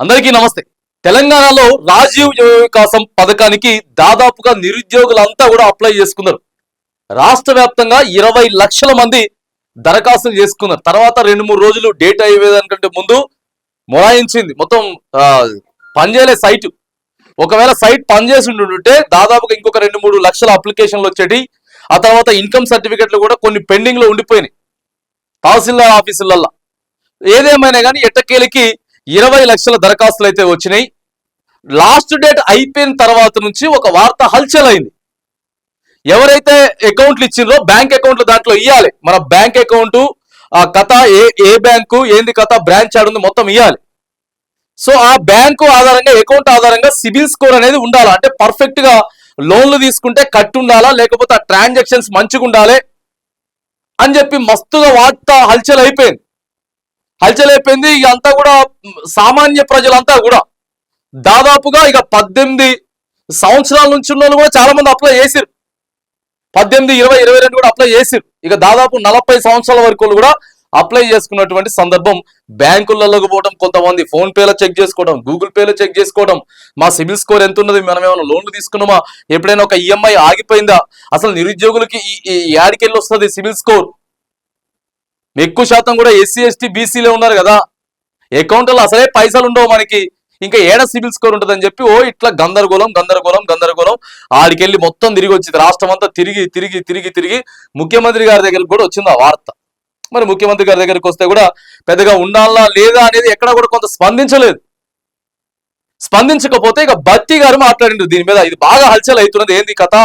అందరికీ నమస్తే. తెలంగాణలో రాజీవ్ యువ వికాసం పథకానికి దాదాపుగా నిరుద్యోగులంతా కూడా అప్లై చేసుకున్నారు. రాష్ట్ర వ్యాప్తంగా 20 లక్షల మంది దరఖాస్తులు చేసుకున్నారు. తర్వాత 2-3 రోజులు డేట్ అయ్యేదానికంటే ముందు మొరాయించింది. మొత్తం పనిచేయలే సైట్. ఒకవేళ సైట్ పనిచేసి ఉంటుంటే దాదాపుగా ఇంకొక 2-3 లక్షల అప్లికేషన్లు వచ్చేటి. ఆ తర్వాత ఇన్కమ్ సర్టిఫికెట్లు కూడా కొన్ని పెండింగ్ లో ఉండిపోయినాయి తహసీల్దార్ ఆఫీసులల్లో. ఏదేమైనా కానీ ఎట్టకేలకి 20 లక్షల దరఖాస్తులు అయితే వచ్చినాయి. లాస్ట్ డేట్ అయిపోయిన తర్వాత నుంచి ఒక వార్త హల్చల్ అయింది. ఎవరైతే అకౌంట్లు ఇచ్చిండ్రో బ్యాంక్ అకౌంట్లు దాంట్లో ఇవ్వాలి. మన బ్యాంక్ అకౌంట్ కథ ఏ బ్యాంకు ఏంది కథ బ్రాంచ్ ఆడుంది మొత్తం ఇవ్వాలి. సో ఆ బ్యాంకు ఆధారంగా అకౌంట్ ఆధారంగా సిబిల్ స్కోర్ అనేది ఉండాలి. అంటే పర్ఫెక్ట్ గా లోన్లు తీసుకుంటే కట్టు ఉండాలా, లేకపోతే ఆ ట్రాన్సాక్షన్స్ మంచిగా ఉండాలి అని చెప్పి మస్తుగా వార్త హల్చల్ అయిపోయింది. ఇక అంతా కూడా సామాన్య ప్రజలంతా కూడా దాదాపుగా ఇక 18 సంవత్సరాల నుంచి ఉన్న వాళ్ళు కూడా చాలా మంది అప్లై చేసిరు. 18, 20, 22 కూడా అప్లై చేసిరు. ఇక దాదాపు 40 సంవత్సరాల వరకు కూడా అప్లై చేసుకున్నటువంటి సందర్భం. బ్యాంకులలోకి పోవడం, కొంతమంది ఫోన్ పేలో చెక్ చేసుకోవడం, గూగుల్ పేలో చెక్ చేసుకోవడం, మా సిబిల్ స్కోర్ ఎంత ఉన్నది, మనం ఏమైనా లోన్లు తీసుకున్నామా, ఎప్పుడైనా ఒక ఈఎంఐ ఆగిపోయిందా, అసలు నిరుద్యోగులకి ఈ యాడికెళ్ళి వస్తుంది సిబిల్ స్కోర్. ఎక్కువ శాతం కూడా ఎస్సీ ఎస్టీ బీసీలే ఉన్నారు కదా, అకౌంట్లో అసలే పైసలు ఉండవు మనకి, ఇంకా ఏడా సిబిల్ స్కోర్ ఉంటుందని చెప్పి ఇట్లా గందరగోళం ఆడికెళ్ళి మొత్తం తిరిగి వచ్చింది. రాష్ట్రం అంతా తిరిగి ముఖ్యమంత్రి గారి దగ్గరికి కూడా వచ్చింది ఆ వార్త. మరి ముఖ్యమంత్రి గారి దగ్గరికి వస్తే కూడా పెద్దగా ఉండాలా లేదా అనేది ఎక్కడ కూడా కొంత స్పందించకపోతే ఇక బట్టి గారు మాట్లాడిండు దీని మీద. ఇది బాగా హల్చల్ అవుతున్నది, ఏంది కథ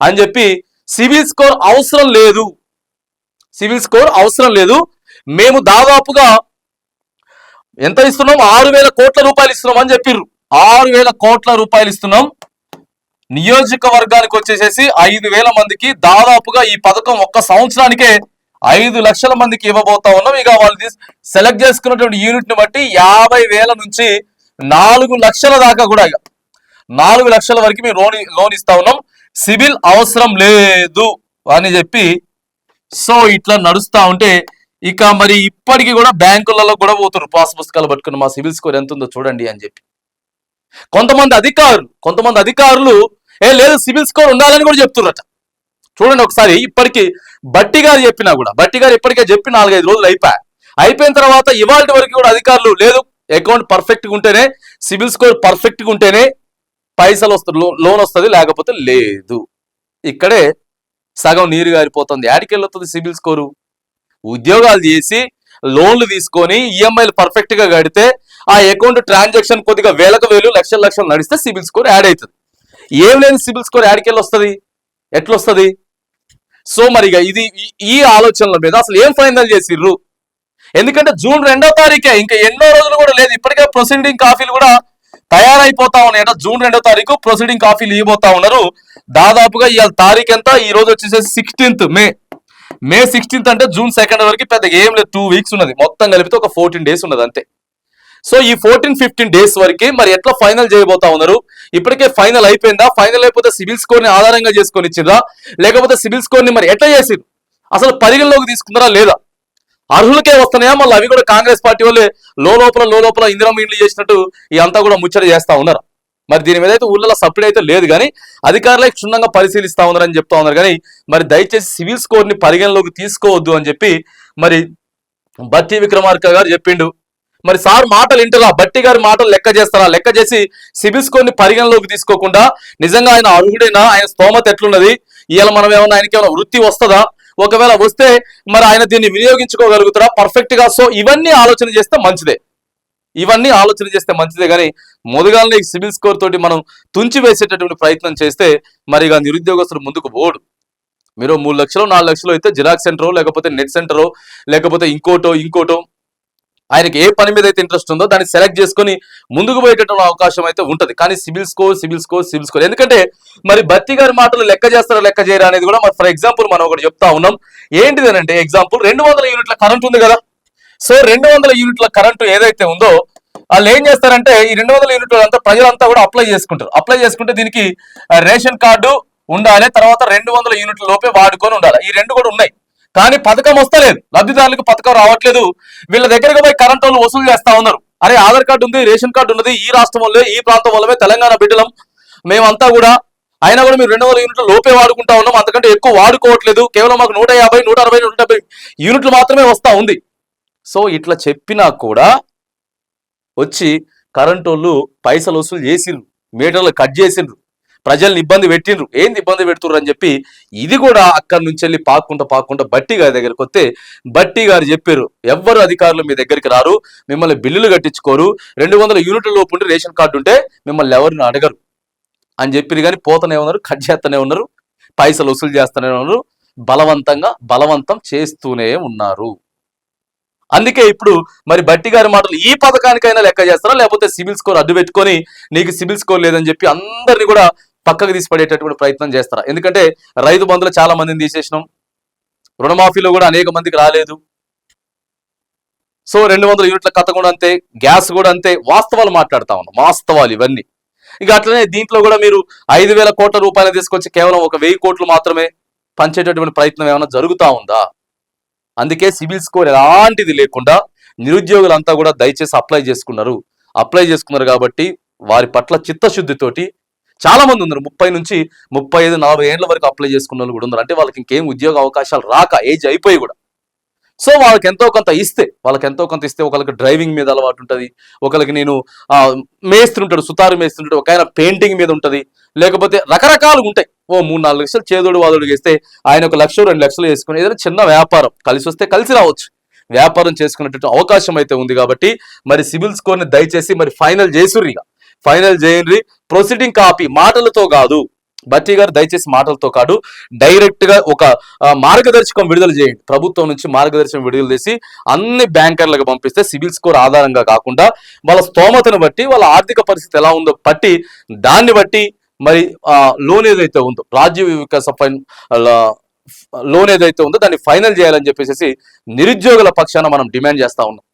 అని చెప్పి. సిబిల్ స్కోర్ అవసరం లేదు, మేము దాదాపుగా ఎంత ఇస్తున్నాం, 6,000 కోట్ల రూపాయలు ఇస్తున్నాం అని చెప్పిర్రు. 6,000 కోట్ల రూపాయలు ఇస్తున్నాం. నియోజకవర్గానికి వచ్చేసేసి 5,000 మందికి దాదాపుగా ఈ పథకం ఒక్క సంవత్సరానికే 5 లక్షల మందికి ఇవ్వబోతా ఉన్నాం. ఇక వాళ్ళు సెలెక్ట్ చేసుకున్నటువంటి యూనిట్ ని బట్టి 50,000 నుంచి 4 లక్షల దాకా కూడా, ఇక 4 లక్షల వరకు మేము లోన్ ఇస్తా ఉన్నాం. సిబిల్ అవసరం లేదు అని చెప్పి. సో ఇట్లా నడుస్తా ఉంటే ఇక మరి ఇప్పటికీ కూడా బ్యాంకులలో కూడా పోతున్నారు పాస్ పుస్తకాలు పట్టుకుని, మా సిబిల్ స్కోర్ ఎంత ఉందో చూడండి అని చెప్పి. కొంతమంది అధికారులు లేదు సిబిల్ స్కోర్ ఉండాలని కూడా చెప్తున్నారట. చూడండి ఒకసారి. ఇప్పటికీ బట్టి గారు ఇప్పటికే చెప్పి 4-5 రోజులు అయిపోయిన తర్వాత ఇవాళ వరకు కూడా అధికారులు లేదు, అకౌంట్ పర్ఫెక్ట్ గా ఉంటేనే, సిబిల్ స్కోర్ పర్ఫెక్ట్ గా ఉంటేనే పైసలు వస్తుంది, లోన్ వస్తుంది, లేకపోతే లేదు. ఇక్కడే సగం నీరు గారిపోతుంది. యాడికెళ్ళొస్తుంది సిబిల్ స్కోరు? ఉద్యోగాలు చేసి లోన్లు తీసుకొని ఈఎంఐలు పర్ఫెక్ట్ గా కడితే ఆ అకౌంట్ ట్రాన్సాక్షన్ కొద్దిగా వేలకు వేలు లక్షలు నడిస్తే సిబిల్ స్కోర్ యాడ్ అవుతుంది. ఏం లేని సిబిల్ స్కోర్ యాడికెళ్ళి వస్తుంది, ఎట్లొస్తుంది? సో మరి ఈ ఆలోచనల మీద అసలు ఏం ఫైనల్ చేసిర్రు? ఎందుకంటే జూన్ 2వ తారీఖే, ఇంకా ఎన్నో రోజులు కూడా లేదు. ఇప్పటికే ప్రొసీడింగ్ కాపీలు కూడా తయారైపోతా ఉన్నాయట. జూన్ 2వ తారీఖు ప్రొసీడింగ్ కాపీలు ఇవ్వబోతా ఉన్నారు. దాదాపుగా ఇవాళ తారీఖు ఎంత, ఈ రోజు వచ్చేసేసి 16th మే 16th అంటే జూన్ 2nd వరకు పెద్దగా ఏం లేదు, 2 వీక్స్ ఉన్నది. మొత్తం కలిపితే ఒక 14 డేస్ ఉన్నది అంతే. సో ఈ 14-15 డేస్ వరకు మరి ఎట్లా ఫైనల్ చేయబోతా ఉన్నారు? ఇప్పటికే ఫైనల్ అయిపోయిందా? ఫైనల్ అయిపోతే సిబిల్ స్కోర్ ని ఆధారంగా చేసుకొని ఇచ్చిందా, లేకపోతే సిబిల్ స్కోర్ ని మరి ఎట్లా చేసిరు, అసలు పరిగణలోకి తీసుకున్నారా లేదా, అర్హులకే వస్తున్నాయా, మళ్ళీ అవి కూడా కాంగ్రెస్ పార్టీ వాళ్ళే లోపల ఇందిరమ్మ ఇండ్లు చేసినట్టు ఇదంతా కూడా ముచ్చట చేస్తా ఉన్నారు. మరి దీని మీద అయితే ఊళ్ళలో సప్లై అయితే లేదు, కానీ అధికారులే క్షుణ్ణంగా పరిశీలిస్తా ఉన్నారని చెప్తా ఉన్నారు. కానీ మరి దయచేసి సివిల్ స్కోర్ ని పరిగణలోకి తీసుకోవద్దు అని చెప్పి మరి బట్టి విక్రమార్క గారు చెప్పిండు. మరి సార్ మాటలు వింటారా? బట్టి గారి మాటలు లెక్క చేసి సిబిల్ స్కోర్ ని పరిగణలోకి తీసుకోకుండా నిజంగా ఆయన అర్హుడైనా, ఆయన స్తోమత ఎట్లున్నది, ఇవాళ మనం ఏమన్నా ఆయనకి ఏమైనా వృత్తి వస్తుందా, ఒకవేళ వస్తే మరి ఆయన దీన్ని వినియోగించుకోగలుగుతారా పర్ఫెక్ట్ గా? సో ఇవన్నీ ఆలోచన చేస్తే మంచిదే కానీ మొదగానే సిబిల్ స్కోర్ తోటి మనం తుంచి వేసేటటువంటి ప్రయత్నం చేస్తే మరి ఇక నిరుద్యోగస్తులు ముందుకు పోడు. మీరు 3 లక్షలు 4 లక్షలు అయితే జిరాక్స్ సెంటరో, లేకపోతే నెట్ సెంటరో, లేకపోతే ఇంకోటో ఆయనకి ఏ పని మీద అయితే ఇంట్రెస్ట్ ఉందో దాన్ని సెలెక్ట్ చేసుకొని ముందుకు పోయేటటువంటి అవకాశం అయితే ఉంటది. కానీ సిబిల్ స్కోర్ ఎందుకంటే మరి బట్టి గారి మాటలు లెక్క చేయరా అనేది కూడా మరి ఫర్ ఎగ్జాంపుల్ మనం ఒకటి చెప్తా ఉన్నాం. ఏంటిది అంటే ఎగ్జాంపుల్ 200 యూనిట్ల కరెంట్ ఉంది కదా. సో 200 యూనిట్ల కరెంటు ఏదైతే ఉందో వాళ్ళు ఏం చేస్తారంటే ఈ 200 యూనిట్లు అంతా ప్రజలంతా కూడా అప్లై చేసుకుంటే దీనికి రేషన్ కార్డు ఉండాలి, తర్వాత 200 యూనిట్ల లోపే వాడుకొని ఉండాలి. ఈ రెండు కూడా ఉన్నాయి. కానీ పథకం వస్తలేదు, లబ్ధిదారులకు పథకం రావట్లేదు. వీళ్ళ దగ్గరకు పోయి కరెంట్ వాళ్ళు వసూలు చేస్తా ఉన్నారు. అరే ఆధార్ కార్డు ఉంది, రేషన్ కార్డు ఉన్నది, ఈ రాష్ట్రం వల్లే, ఈ ప్రాంతం వల్లమే, తెలంగాణ బిడ్డలం మేమంతా కూడా, అయినా కూడా మీరు 200 యూనిట్లు లోపే వాడుకుంటా ఉన్నాం, అంతకంటే ఎక్కువ వాడుకోవట్లేదు, కేవలం మాకు 150, 160, 170 యూనిట్లు మాత్రమే వస్తా ఉంది. సో ఇట్లా చెప్పినా కూడా వచ్చి కరెంటు వాళ్ళు పైసలు వసూలు చేసిండ్రు, మీటర్లు కట్ చేసిండ్రు, ప్రజల్ని ఇబ్బంది పెట్టిండ్రు. ఏంది ఇబ్బంది పెడుతుర్రు అని చెప్పి ఇది కూడా అక్కడి నుంచి వెళ్ళి పాక్కుంటా బట్టి గారి దగ్గరికి వస్తే బట్టి గారు చెప్పారు, ఎవ్వరు అధికారులు మీ దగ్గరికి రారు, మిమ్మల్ని బిల్లులు కట్టించుకోరు, 200 యూనిట్ల లోపు ఉంటే రేషన్ కార్డు ఉంటే మిమ్మల్ని ఎవరిని అడగరు అని చెప్పి కానీ పోతూనే ఉన్నారు, కట్ చేస్తూనే ఉన్నారు, పైసలు వసూలు చేస్తూనే ఉన్నారు, బలవంతం చేస్తూనే ఉన్నారు. అందుకే ఇప్పుడు మరి బట్టి గారి మాటలు ఈ పథకానికైనా లెక్క చేస్తారా, లేకపోతే సిబిల్ స్కోర్ అడ్డు పెట్టుకొని నీకు సిబిల్ స్కోర్ లేదని చెప్పి అందరినీ కూడా పక్కకు తీసిపడేటటువంటి ప్రయత్నం చేస్తారా? ఎందుకంటే రైతు బంధువులు చాలా మందిని తీసేసినాం, రుణమాఫీలో కూడా అనేక మందికి రాలేదు. సో 200 యూనిట్ల కథ కూడా అంతే, గ్యాస్ కూడా అంతే. వాస్తవాలు మాట్లాడుతా ఉన్నాం, వాస్తవాలు ఇవన్నీ. ఇక అట్లనే దీంట్లో కూడా మీరు 5,000 కోట్ల రూపాయలు తీసుకొచ్చి కేవలం 1,000 కోట్లు మాత్రమే పంచేటటువంటి ప్రయత్నం ఏమైనా జరుగుతా ఉందా? అందుకే సిబిల్ స్కోర్ ఎలాంటిది లేకుండా నిరుద్యోగులంతా కూడా దయచేసి అప్లై చేసుకున్నారు కాబట్టి వారి పట్ల చిత్తశుద్ధితోటి చాలా మంది ఉన్నారు, 30 నుంచి 35, 40 ఏళ్ల వరకు అప్లై చేసుకున్న వాళ్ళు కూడా ఉన్నారు. అంటే వాళ్ళకి ఇంకేం ఉద్యోగ అవకాశాలు రాక ఏజ్ అయిపోయి కూడా. సో వాళ్ళకి ఎంతో కొంత ఇస్తే ఒకరికి డ్రైవింగ్ మీద అలవాటు ఉంటుంది, ఒకరికి నేను మేస్త్రి ఉంటాడు, సుతారు మేస్త్రి ఉంటాడు, ఒక ఆయన పెయింటింగ్ మీద ఉంటుంది, లేకపోతే రకరకాలుగా ఉంటాయి. 3-4 లక్షలు చేదోడు వాదోడు వేస్తే ఆయన 1 లక్ష 2 లక్షలు వేసుకుని ఏదైనా చిన్న వ్యాపారం కలిసి వస్తే కలిసి రావచ్చు, వ్యాపారం చేసుకునేటటువంటి అవకాశం అయితే ఉంది. కాబట్టి మరి సిబిల్ స్కోర్ని దయచేసి మరి ఫైనల్ చేయండి. ప్రొసీడింగ్ కాపీ మాటలతో కాదు, బట్టి గారు దయచేసి మాటలతో కాదు, డైరెక్ట్ గా ఒక మార్గదర్శకం విడుదల చేయండి. ప్రభుత్వం నుంచి మార్గదర్శకం విడుదల చేసి అన్ని బ్యాంకర్లకు పంపిస్తే సిబిల్ స్కోర్ ఆధారంగా కాకుండా వాళ్ళ స్తోమతను బట్టి, వాళ్ళ ఆర్థిక పరిస్థితి ఎలా ఉందో బట్టి, దాన్ని బట్టి మరి లోన్ ఏదైతే ఉందో, రాజ్య వికాస లోన్ ఏదైతే ఉందో దాన్ని ఫైనల్ చేయాలని చెప్పేసి నిరుద్యోగుల పక్షాన మనం డిమాండ్ చేస్తా ఉన్నాం.